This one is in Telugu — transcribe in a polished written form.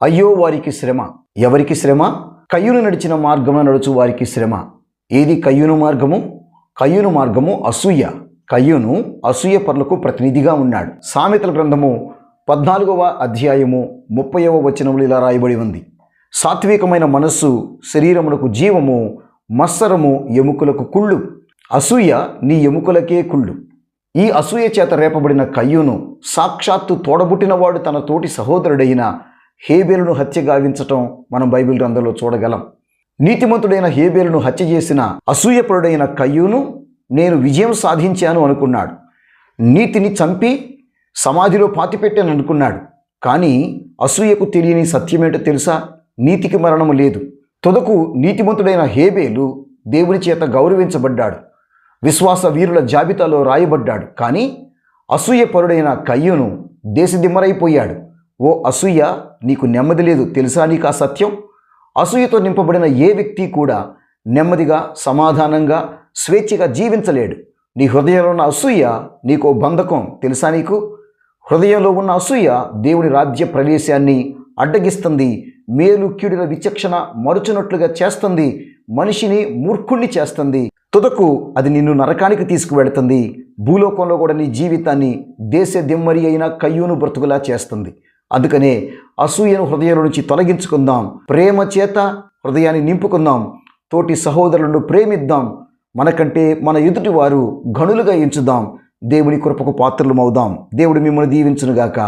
అయ్యో వారికి శ్రమ. ఎవరికి శ్రమ? కయ్యూను నడిచిన మార్గమున నడుచు వారికి శ్రమ. ఏది కయ్యూను మార్గము? కయ్యూను మార్గము అసూయ. కయ్యూను అసూయ పరులకు ప్రతినిధిగా ఉన్నాడు. సామెతల గ్రంథము 14వ అధ్యాయము 30వ వచనములు ఇలా రాయబడి ఉంది. సాత్వికమైన మనస్సు శరీరమునకు జీవము, మత్సరము ఎముకలకు కుళ్ళు. అసూయ నీ ఎముకలకే కుళ్ళు. ఈ అసూయ చేత రేపబడిన కయ్యూను సాక్షాత్తు తోడబుట్టినవాడు తన తోటి సహోదరుడైన హేబేలును హత్య గావించటం మనం బైబిల్ గ్రంథంలో చూడగలం. నీతిమంతుడైన హేబేలును హత్య చేసిన అసూయపరుడైన కయ్యూను నేను విజయం సాధించాను అనుకున్నాడు. నీతిని చంపి సమాధిలో పాతిపెట్టాను అనుకున్నాడు. కానీ అసూయకు తెలియని సత్యమేంటో తెలుసా? నీతికి మరణము లేదు. తుదకు నీతిమంతుడైన హేబేలు దేవుని చేత గౌరవించబడ్డాడు, విశ్వాస వీరుల జాబితాలో రాయబడ్డాడు. కానీ అసూయపరుడైన కయ్యూను దేశదిమ్మరైపోయాడు. ఓ అసూయ, నీకు నెమ్మది లేదు తెలుసా? నీకు ఆ సత్యం. అసూయతో నింపబడిన ఏ వ్యక్తి కూడా నెమ్మదిగా, సమాధానంగా, స్వేచ్ఛగా జీవించలేడు. నీ హృదయంలో ఉన్న అసూయ నీకో బంధకం తెలుసా? నీకు హృదయంలో ఉన్న అసూయ దేవుని రాజ్య ప్రవేశాన్ని అడ్డగిస్తుంది. మేలు కీడుల విచక్షణ మరుచునట్లుగా చేస్తుంది. మనిషిని మూర్ఖుణ్ణి చేస్తుంది. తుదకు అది నిన్ను నరకానికి తీసుకువెళుతుంది. భూలోకంలో కూడా నీ జీవితాన్ని దేశ దిమ్మరి అయిన కయ్యూను బ్రతుకులా చేస్తుంది. అందుకనే అసూయను హృదయంలో నుంచి తొలగించుకుందాం. ప్రేమ చేత హృదయాన్ని నింపుకుందాం. తోటి సహోదరులను ప్రేమిద్దాం. మనకంటే మన ఎదుటి వారు గనులుగా ఎంచుదాం. దేవుని కృపకు పాత్రలమవుదాం. దేవుడు మిమ్మల్ని దీవించునుగాక.